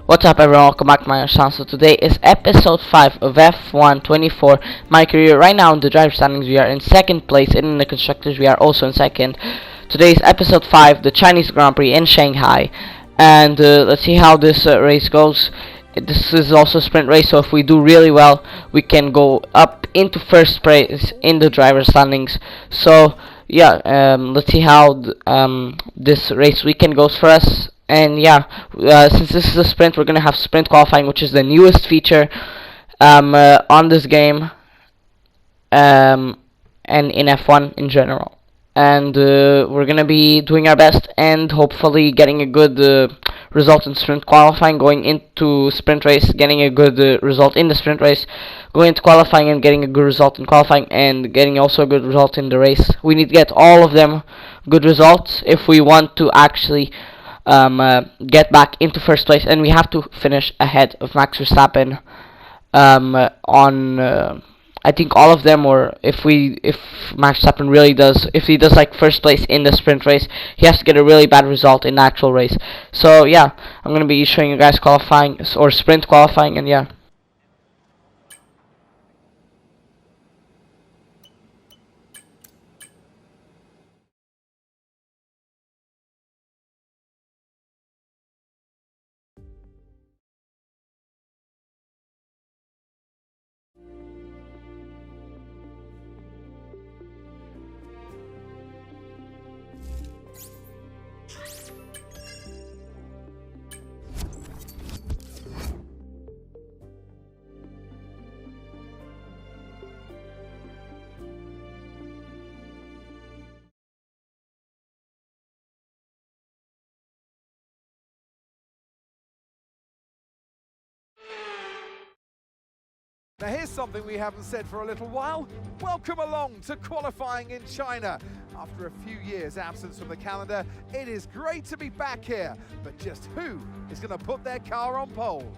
What's up everyone, welcome back to my channel. So today is episode 5 of F1 24 my career. Right now in the driver standings we are in second place, and in the constructors we are also in second. Today is episode 5, the Chinese Grand Prix in Shanghai, and let's see how this race goes. This is also a sprint race, so if we do really well we can go up into first place in the driver standings. So yeah, let's see how this race weekend goes for us. And yeah, since this is a sprint, we're gonna have sprint qualifying, which is the newest feature on this game, and in F1 in general. And we're gonna be doing our best and hopefully getting a good result in sprint qualifying, going into sprint race, getting a good result in the sprint race, going into qualifying and getting a good result in qualifying, and getting also a good result in the race. We need to get all of them good results if we want to actually get back into first place, and we have to finish ahead of Max Verstappen on I think all of them. Or if Max Verstappen really does, if he does like first place in the sprint race, he has to get a really bad result in the actual race. So yeah, I'm gonna be showing you guys qualifying or sprint qualifying, and yeah. Now here's something we haven't said for a little while. Welcome along to qualifying in China. After a few years absence from the calendar, it is great to be back here. But just who is going to put their car on pole?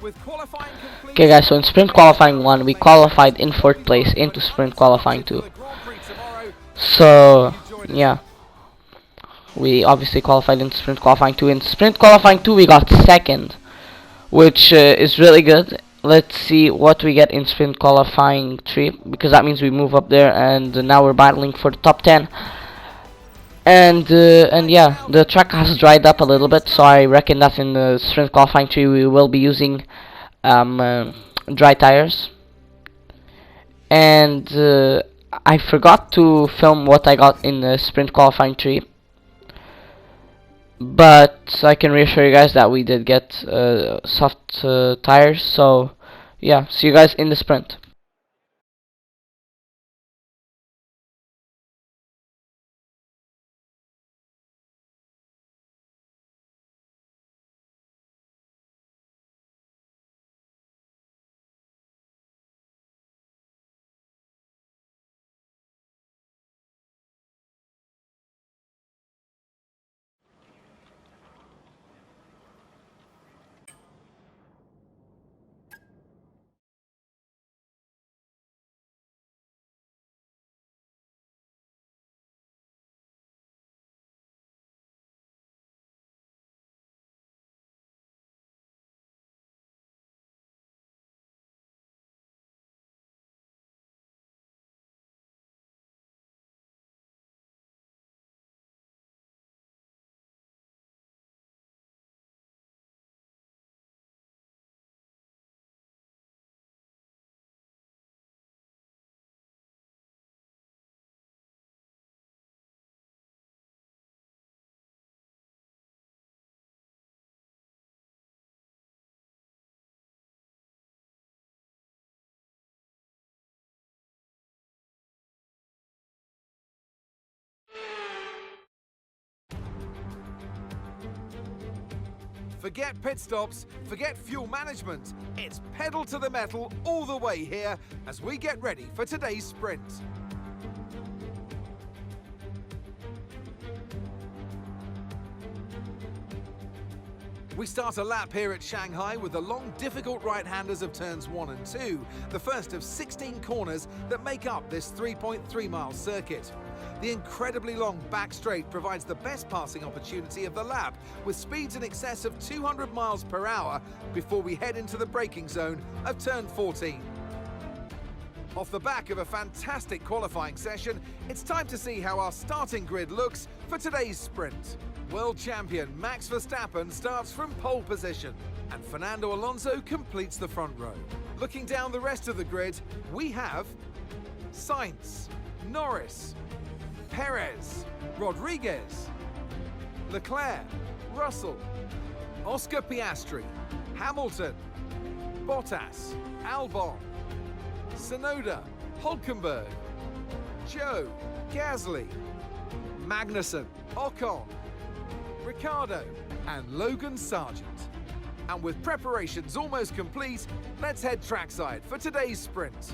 With qualifying complete, Okay guys, so in sprint qualifying 1 we qualified in 4th place into sprint qualifying 2. So yeah, we obviously qualified in sprint qualifying 2. In sprint qualifying 2 we got 2nd, which is really good. Let's see what we get in sprint qualifying 3, because that means we move up there, and now we're battling for the top 10. And yeah, the track has dried up a little bit, so I reckon that in the sprint qualifying 3 we will be using dry tires. And I forgot to film what I got in the sprint qualifying 3, but I can reassure you guys that we did get soft tires. So yeah, see you guys in the sprint. Forget pit stops, forget fuel management. It's pedal to the metal all the way here as we get ready for today's sprint. We start a lap here at Shanghai with the long, difficult right-handers of turns 1 and 2, the first of 16 corners that make up this 3.3-mile circuit. The incredibly long back straight provides the best passing opportunity of the lap, with speeds in excess of 200 miles per hour before we head into the braking zone of turn 14. Off the back of a fantastic qualifying session, it's time to see how our starting grid looks for today's sprint. World champion Max Verstappen starts from pole position, and Fernando Alonso completes the front row. Looking down the rest of the grid, we have Sainz, Norris, Perez, Rodriguez, Leclerc, Russell, Oscar Piastri, Hamilton, Bottas, Albon, Tsunoda, Hulkenberg, Joe, Gasly, Magnussen, Ocon, Ricciardo and Logan Sargent. And with preparations almost complete, let's head trackside for today's sprint.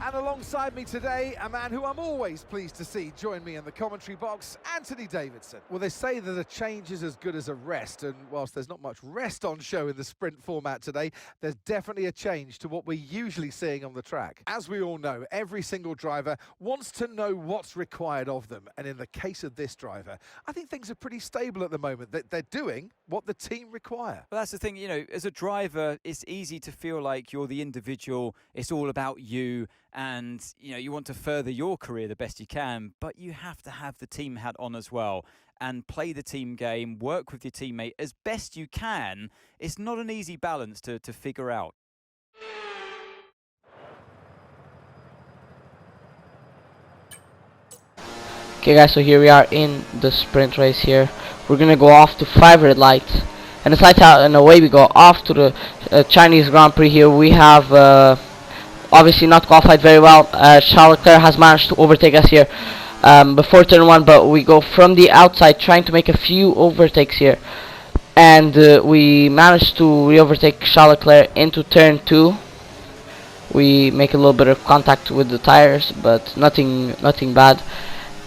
And alongside me today, a man who I'm always pleased to see join me in the commentary box, Anthony Davidson. Well, they say that a change is as good as a rest, and whilst there's not much rest on show in the sprint format today, there's definitely a change to what we're usually seeing on the track. As we all know, every single driver wants to know what's required of them, and in the case of this driver, I think things are pretty stable at the moment. They're doing what the team require. Well, that's the thing, you know, as a driver, it's easy to feel like you're the individual, it's all about you, and you know you want to further your career the best you can, but you have to have the team hat on as well and play the team game, work with your teammate as best you can. It's not an easy balance to figure out. Okay guys, so here we are in the sprint race here. We're gonna go off to 5 red lights, and it's lights out and away we go off to the Chinese Grand Prix here. We have obviously not qualified very well. Charles Leclerc has managed to overtake us here before turn 1, but we go from the outside trying to make a few overtakes here, and we managed to re-overtake Charles Leclerc into turn 2. We make a little bit of contact with the tires, but nothing bad.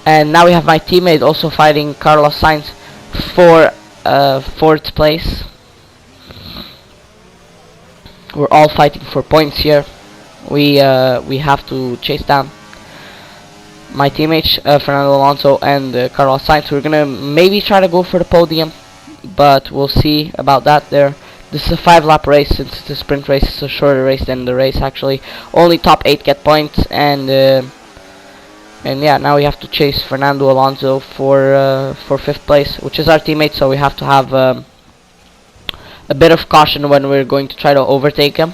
And now we have my teammate also fighting Carlos Sainz for 4th place. We're all fighting for points here. We have to chase down my teammates, Fernando Alonso and Carlos Sainz. We're gonna maybe try to go for the podium, but we'll see about that there. This is a 5-lap race. Since it's a sprint race, it's a shorter race than the race actually. Only top 8 get points, and yeah, now we have to chase Fernando Alonso for 5th place, which is our teammate, so we have to have a bit of caution when we're going to try to overtake him,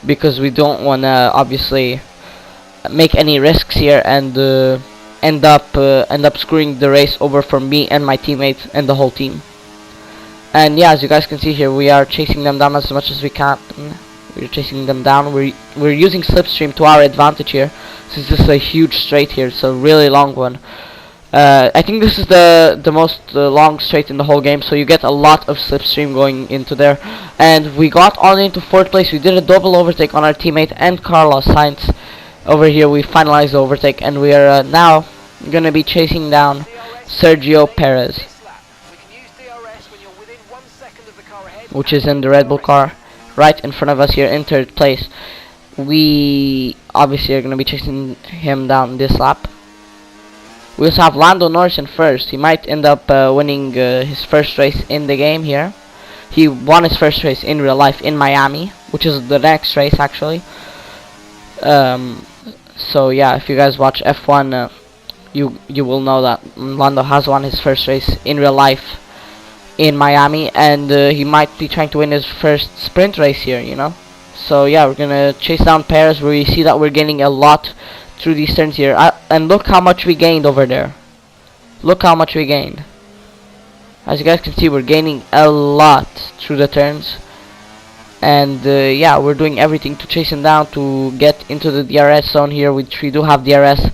because we don't want to obviously make any risks here and end up screwing the race over for me and my teammates and the whole team. And yeah, as you guys can see here, we are chasing them down as much as we can. We're chasing them down. We're using slipstream to our advantage here, since this is a huge straight here. It's a really long one. I think this is the most long straight in the whole game, so you get a lot of slipstream going into there. And we got on into 4th place. We did a double overtake on our teammate and Carlos Sainz. Over here we finalized the overtake, and we are now gonna be chasing down Sergio Perez, which is in the Red Bull car right in front of us here in 3rd place. We obviously are gonna be chasing him down this lap. We also have Lando Norris in 1st. He might end up winning his first race in the game here. He won his first race in real life in Miami, which is the next race actually. So yeah, if you guys watch F1, you will know that Lando has won his first race in real life in Miami, and he might be trying to win his first sprint race here, you know. So yeah, we're gonna chase down Perez. We see that we're gaining a lot through these turns here, and look how much we gained over there. Look how much we gained. As you guys can see, we're gaining a lot through the turns, and yeah, we're doing everything to chase him down to get into the DRS zone here, which we do have DRS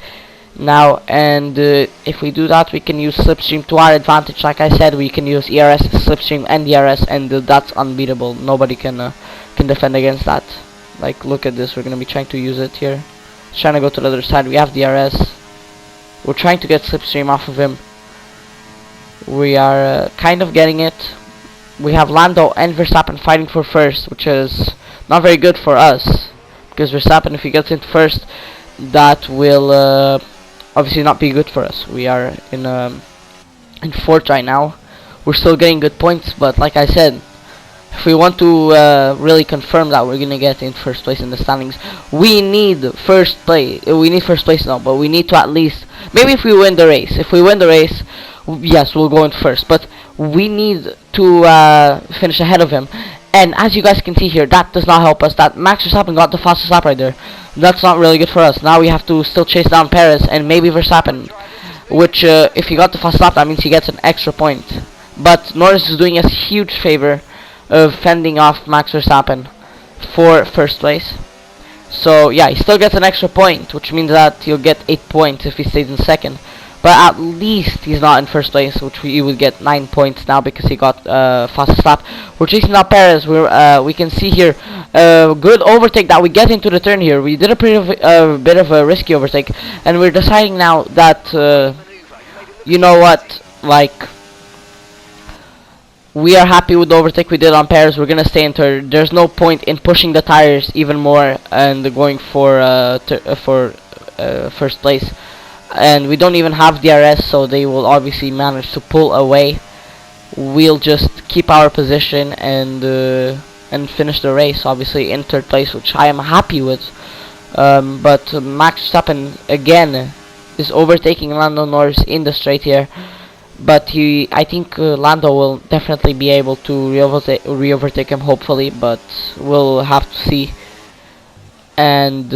now. And if we do that, we can use slipstream to our advantage. Like I said, we can use ERS, slipstream, and DRS, and that's unbeatable. Nobody can defend against that. Like, look at this. We're gonna be trying to use it here. Trying to go to the other side. We have DRS. We're trying to get slipstream off of him. We are kind of getting it. We have Lando and Verstappen fighting for 1st, which is not very good for us, because Verstappen, if he gets in 1st, that will obviously not be good for us. We are in 4th right now. We're still getting good points, but like I said, if we want to really confirm that we're gonna get in 1st place in the standings, we need 1st place. We need 1st place now, but we need to at least, maybe if we win the race. If we win the race, yes, we'll go in 1st. But we need to finish ahead of him. And as you guys can see here, that does not help us. That Max Verstappen got the fastest lap right there. That's not really good for us. Now we have to still chase down Perez and maybe Verstappen, which if he got the fastest lap, that means he gets an extra point. But Norris is doing us a huge favor of fending off Max Verstappen for 1st place. So yeah, he still gets an extra point, which means that he'll get 8 points if he stays in 2nd. But at least he's not in 1st place, which he would get 9 points now because he got fastest lap. We're chasing down Perez. We can see here a good overtake that we get into the turn here. We did a bit of a risky overtake, and we're deciding now that you know what, like, we are happy with the overtake we did on Perez. We're gonna stay in 3rd. There's no point in pushing the tires even more and going for 1st place. And we don't even have DRS, so they will obviously manage to pull away. We'll just keep our position and finish the race, obviously in 3rd place, which I am happy with. But Max Verstappen again is overtaking Lando Norris in the straight here. But I think Lando will definitely be able to re-overtake him, hopefully. But we'll have to see. And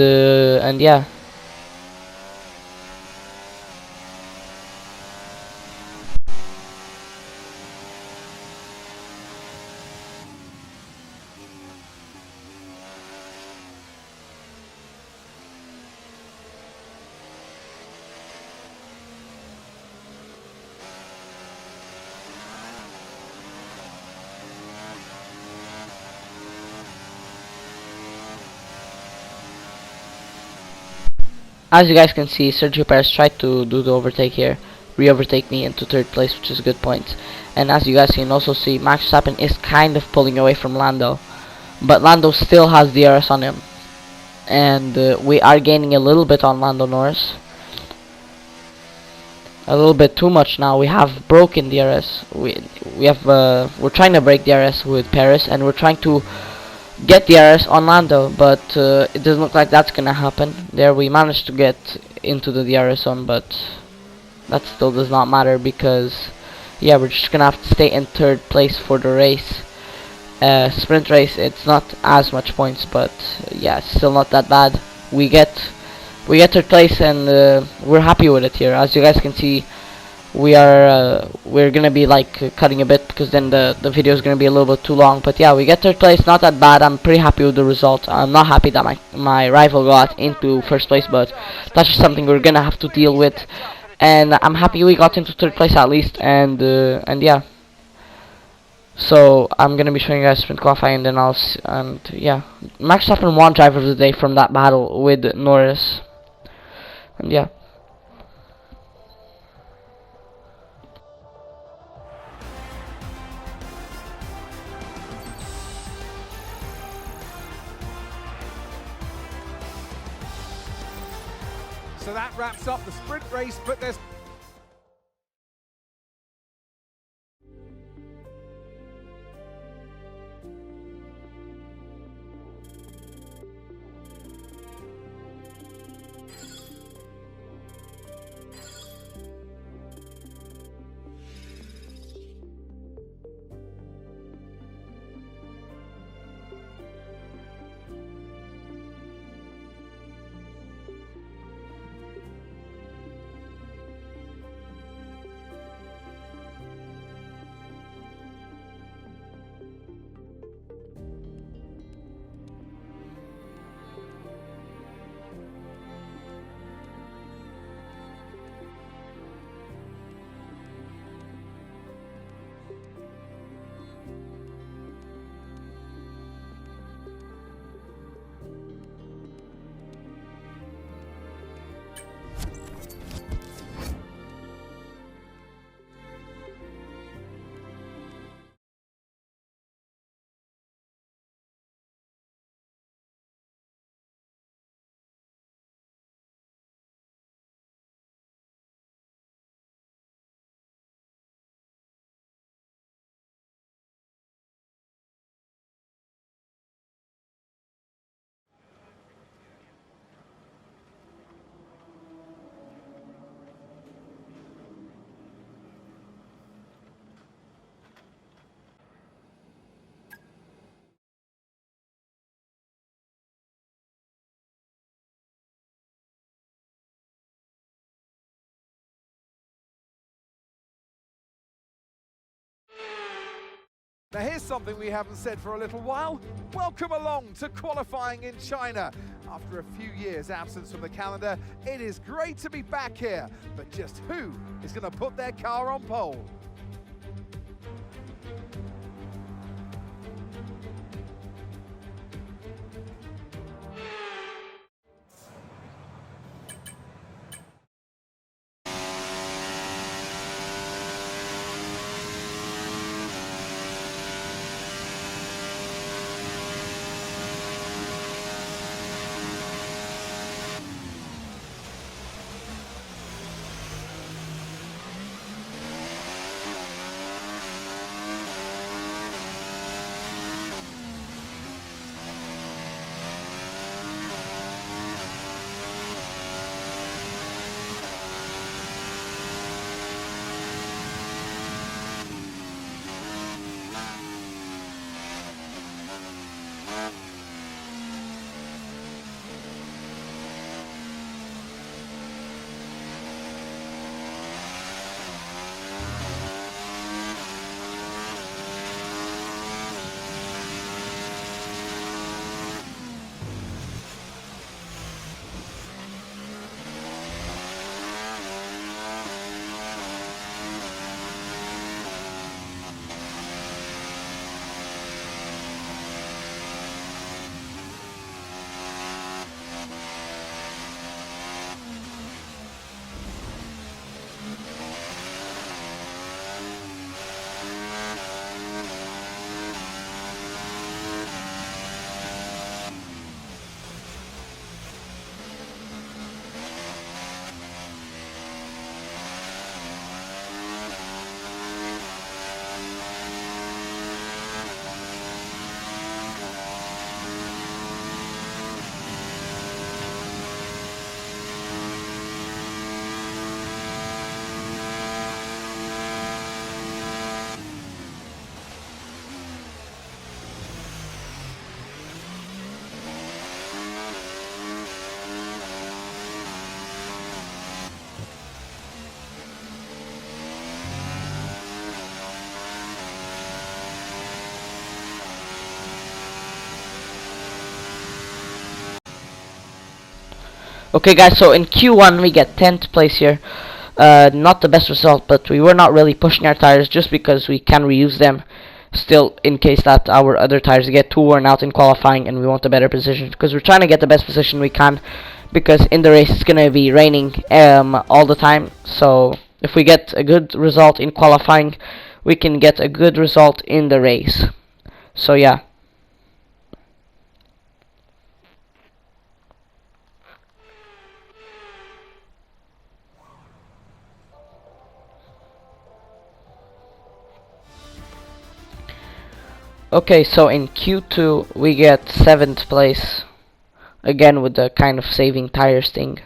yeah. As you guys can see, Sergio Perez tried to do the overtake here, re-overtake me into 3rd place, which is good points. And as you guys can also see, Max Verstappen is kind of pulling away from Lando. but Lando still has DRS on him, and we are gaining a little bit on Lando Norris. A little bit too much now. We have broken DRS. We're trying to break DRS with Paris, and we're trying to get DRS on Lando, but it doesn't look like that's gonna happen. There we managed to get into the DRS zone, but that still does not matter because yeah, we're just gonna have to stay in third place for the race. Sprint race, it's not as much points, but yeah, it's still not that bad. We get third place, and we're happy with it here. As you guys can see, we're gonna be like cutting a bit because then the video is gonna be a little bit too long. But yeah, we get third place, not that bad. I'm pretty happy with the result. I'm not happy that my rival got into first place, but that's just something we're gonna have to deal with. And I'm happy we got into third place at least, and yeah. So I'm gonna be showing you guys sprint qualifying, and then and yeah, Max Verstappen won driver of the day from that battle with Norris, and yeah. So that wraps up the sprint race, but there's Now here's something we haven't said for a little while. Welcome along to qualifying in China. After a few years absence from the calendar, it is great to be back here. But just who is going to put their car on pole? Okay guys, so in Q1 we get 10th place here. Not the best result, but we were not really pushing our tires just because we can reuse them still in case that our other tires get too worn out in qualifying and we want a better position, because we're trying to get the best position we can, because in the race it's gonna be raining all the time. So if we get a good result in qualifying, we can get a good result in the race. So yeah. Okay, so in Q2 we get 7th place, again with the kind of saving tires thing.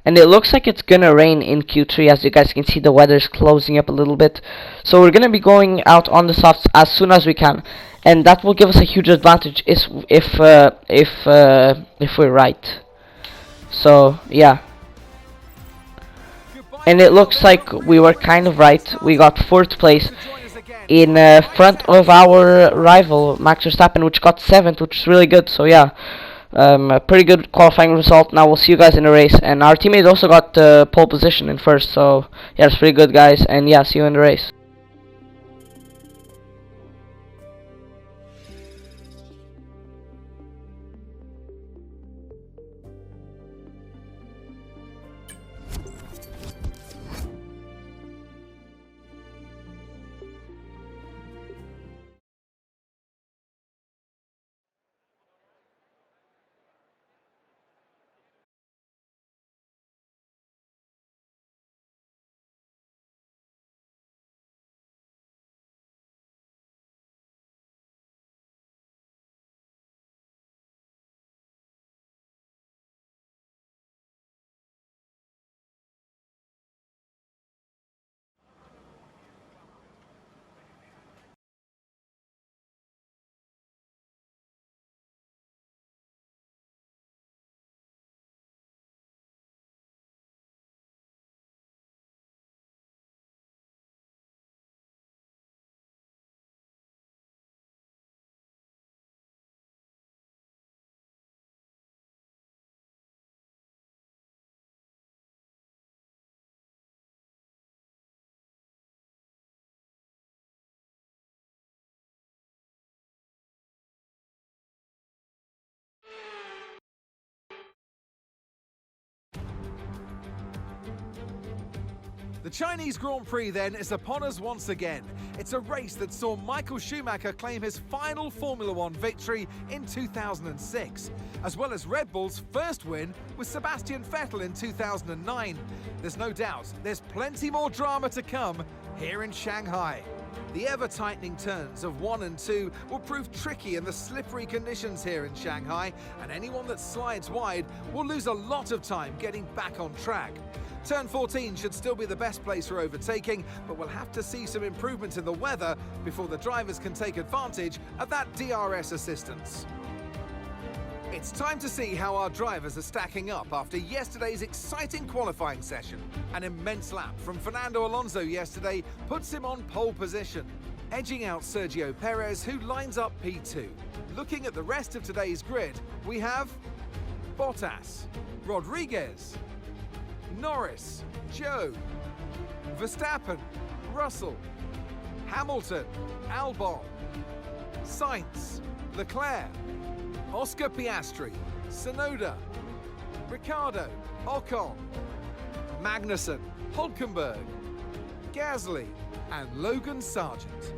And it looks like it's gonna rain in Q3, as you guys can see the weather's closing up a little bit. So we're gonna be going out on the softs as soon as we can, and that will give us a huge advantage if we're right. So yeah. And it looks like we were kind of right. We got 4th place in front of our rival Max Verstappen, which got 7th, which is really good. So yeah, a pretty good qualifying result. Now we'll see you guys in the race, and our teammate also got pole position in first. So yeah, it's pretty good, guys, and yeah, see you in the race. The Chinese Grand Prix then is upon us once again. It's a race that saw Michael Schumacher claim his final Formula One victory in 2006, as well as Red Bull's first win with Sebastian Vettel in 2009. There's no doubt there's plenty more drama to come here in Shanghai. The ever-tightening turns of 1 and 2 will prove tricky in the slippery conditions here in Shanghai, and anyone that slides wide will lose a lot of time getting back on track. Turn 14 should still be the best place for overtaking, but we'll have to see some improvement in the weather before the drivers can take advantage of that DRS assistance. It's time to see how our drivers are stacking up after yesterday's exciting qualifying session. An immense lap from Fernando Alonso yesterday puts him on pole position, edging out Sergio Perez, who lines up P2. Looking at the rest of today's grid, we have Bottas, Rodriguez, Norris, Zhou, Verstappen, Russell, Hamilton, Albon, Sainz, Leclerc, Oscar Piastri, Tsunoda, Ricciardo, Ocon, Magnussen, Hülkenberg, Gasly, and Logan Sargent.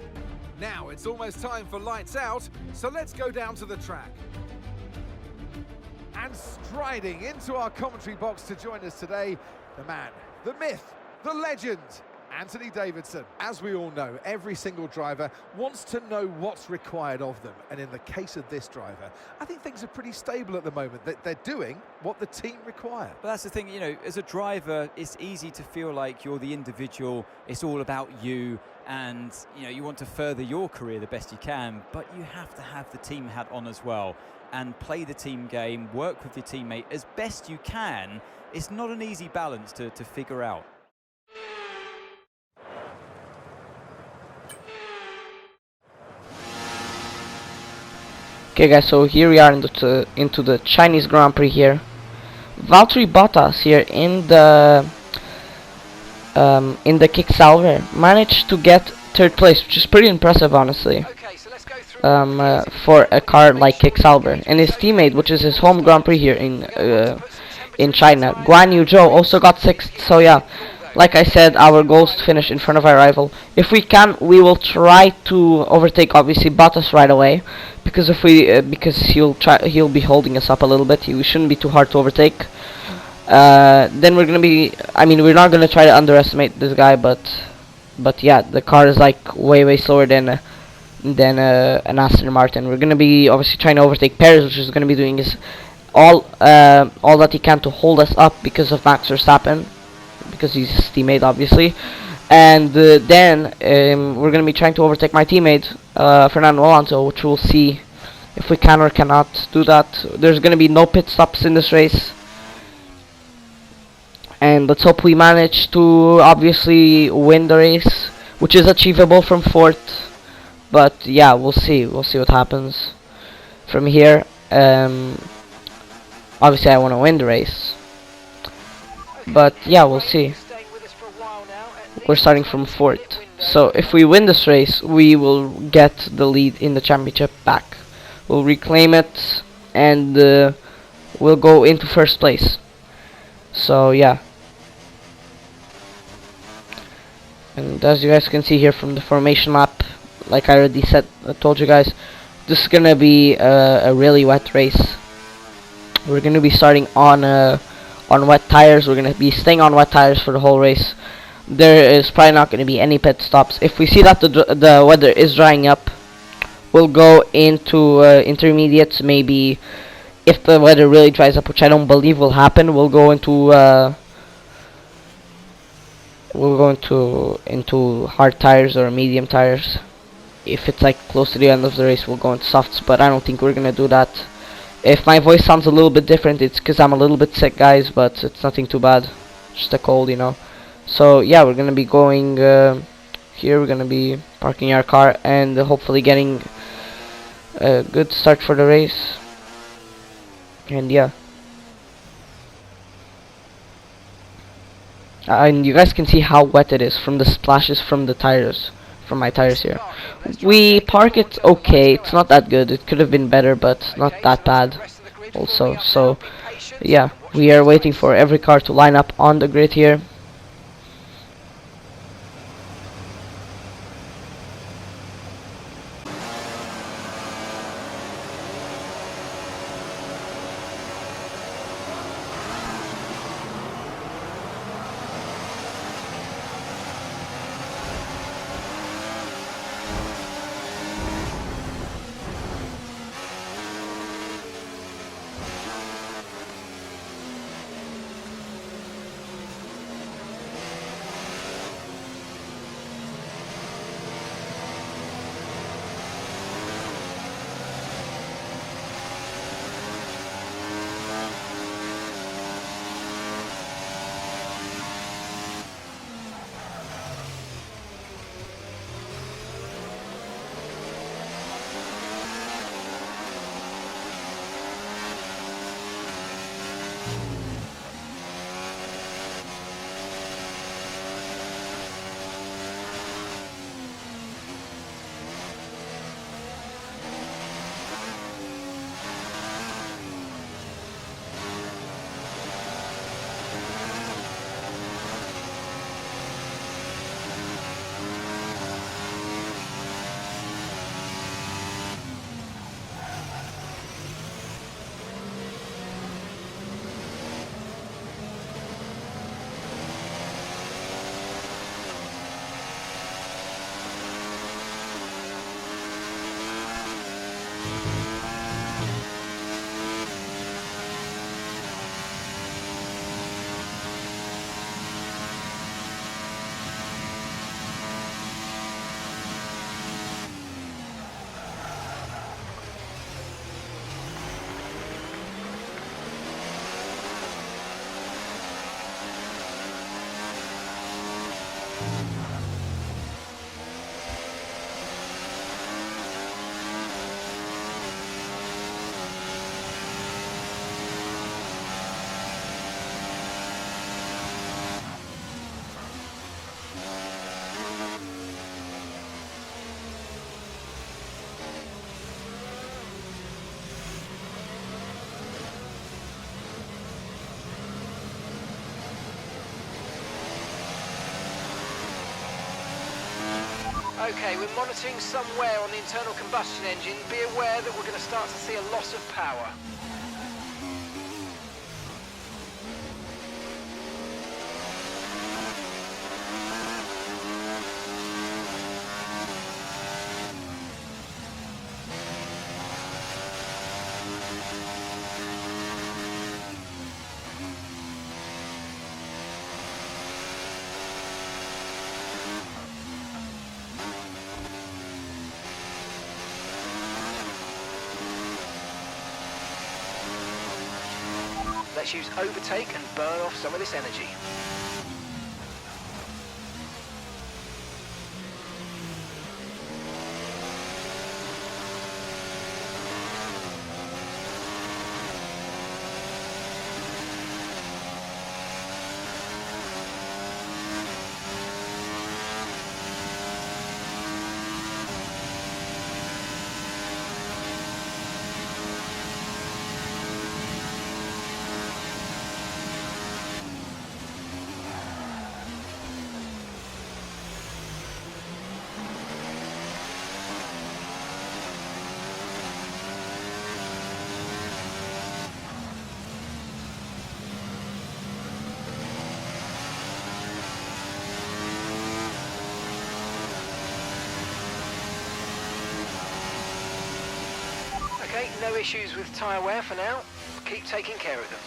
Now it's almost time for lights out, so let's go down to the track. And striding into our commentary box to join us today, the man, the myth, the legend, Anthony Davidson. As we all know, every single driver wants to know what's required of them. And in the case of this driver, I think things are pretty stable at the moment. They're doing what the team require. But that's the thing, you know, as a driver, it's easy to feel like you're the individual. It's all about you. And, you know, you want to further your career the best you can, but you have to have the team hat on as well and play the team game, work with your teammate as best you can. It's not an easy balance to figure out. Okay guys, so here we are into the Chinese Grand Prix here. Valtteri Bottas here in the kick salver managed to get third place, which is pretty impressive, honestly. For a car like Kick Salver, and his teammate, which is his home Grand Prix here in China, Guan Yu Zhou, also got sixth. So yeah, like I said, our goal is to finish in front of our rival. If we can, we will try to overtake obviously Bottas right away, because if we because he'll be holding us up a little bit. He shouldn't be too hard to overtake. Then we're gonna be. I mean, we're not gonna try to underestimate this guy, but yeah, the car is like way slower than an Aston Martin. We're gonna be obviously trying to overtake Perez, which is gonna be doing his all that he can to hold us up because of Max Verstappen, because he's his teammate obviously. And then we're gonna be trying to overtake my teammate Fernando Alonso, which we'll see if we can or cannot do that. There's gonna be no pit stops in this race, and let's hope we manage to obviously win the race, which is achievable from fourth. But yeah, we'll see what happens from here. Obviously I want to win the race, but yeah, we'll see. We're starting from fourth, so if we win this race, we will get the lead in the championship back. We'll reclaim it, and we'll go into first place. So yeah, and as you guys can see here from the formation map, like I already told you guys, this is gonna be a really wet race. We're gonna be starting on wet tires. We're gonna be staying on wet tires for the whole race. There is probably not gonna be any pit stops. If we see that the weather is drying up, we'll go into intermediates. Maybe if the weather really dries up, which I don't believe will happen, we'll go into hard tires or medium tires. If it's like close to the end of the race, we'll go into softs, but I don't think we're gonna do that. If my voice sounds a little bit different, it's because I'm a little bit sick, guys, but it's nothing too bad, just a cold, you know. So yeah, we're gonna be going here. We're gonna be parking our car and hopefully getting a good start for the race. And yeah, and you guys can see how wet it is from the splashes from the tires, from my tires here. We park it okay. It's not that good. It could have been better, but not that bad also. So yeah, we are waiting for every car to line up on the grid here. Okay, we're monitoring some wear on the internal combustion engine. Be aware that we're going to start to see a loss of power. Let's use overtake and burn off some of this energy. Okay, no issues with tyre wear for now. Keep taking care of them.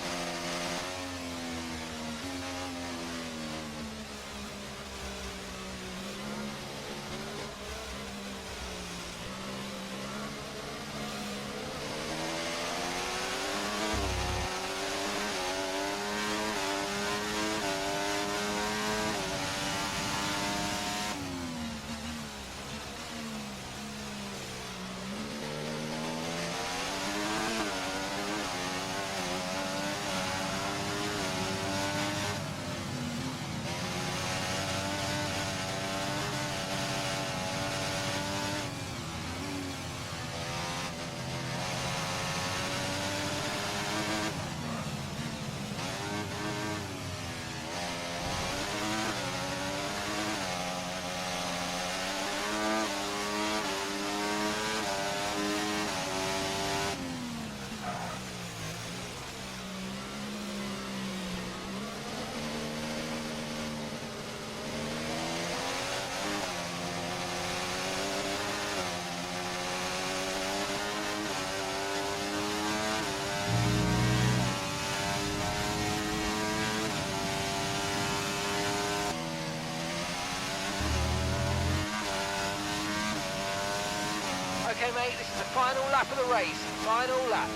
Okay, mate, this is the final lap of the race. Final lap.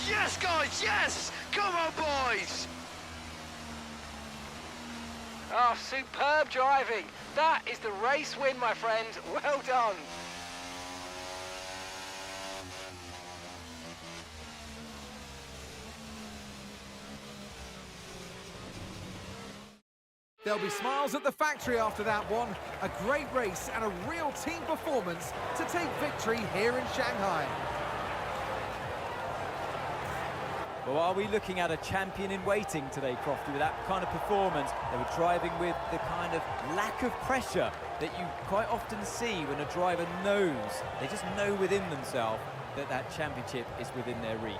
Yes, guys, yes! Come on, boys! Oh, superb driving. That is the race win, my friend. Well done. There'll be smiles at the factory after that one. A great race and a real team performance to take victory here in Shanghai. Well, are we looking at a champion in waiting today, Crofty, with that kind of performance? They were driving with the kind of lack of pressure that you quite often see when a driver knows, they just know within themselves that that championship is within their reach.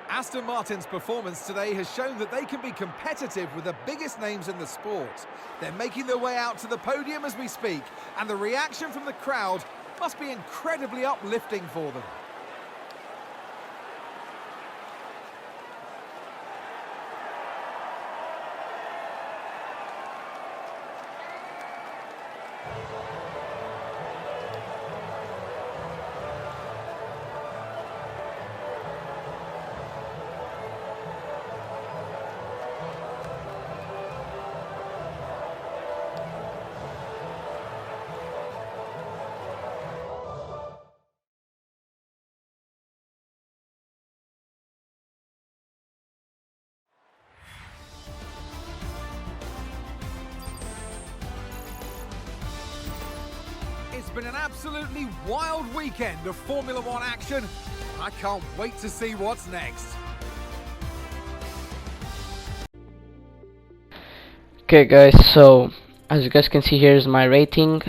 Aston Martin's performance today has shown that they can be competitive with the biggest names in the sport. They're making their way out to the podium as we speak, and the reaction from the crowd must be incredibly uplifting for them. It's been an absolutely wild weekend of Formula One action. I can't wait to see what's next. Okay guys, so as you guys can see, here's my rating,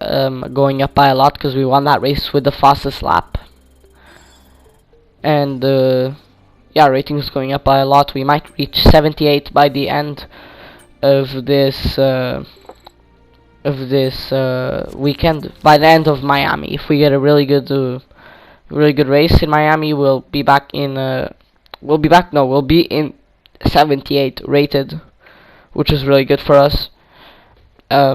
going up by a lot because we won that race with the fastest lap. And yeah, ratings going up by a lot. We might reach 78 by the end of this weekend, by the end of Miami. If we get a really good race in Miami, we'll be in 78 rated, which is really good for us. I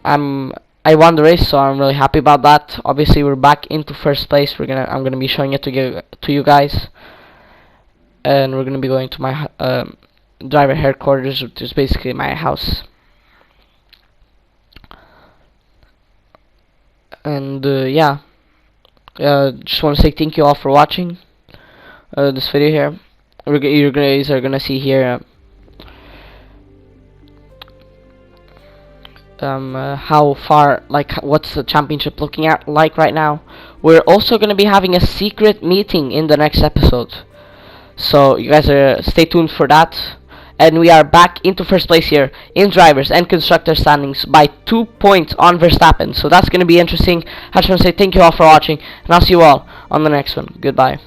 won the race, so I'm really happy about that. Obviously, we're back into first place. I'm gonna be showing it to you guys, and we're gonna be going to my driver headquarters, which is basically my house. And yeah, just want to say thank you all for watching this video here. You guys are gonna see here how far, what's the championship looking at like right now. We're also gonna be having a secret meeting in the next episode, so you guys stay tuned for that. And we are back into first place here in drivers and constructor standings by 2 points on Verstappen, so that's going to be interesting. I just want to say thank you all for watching, and I'll see you all on the next one. Goodbye.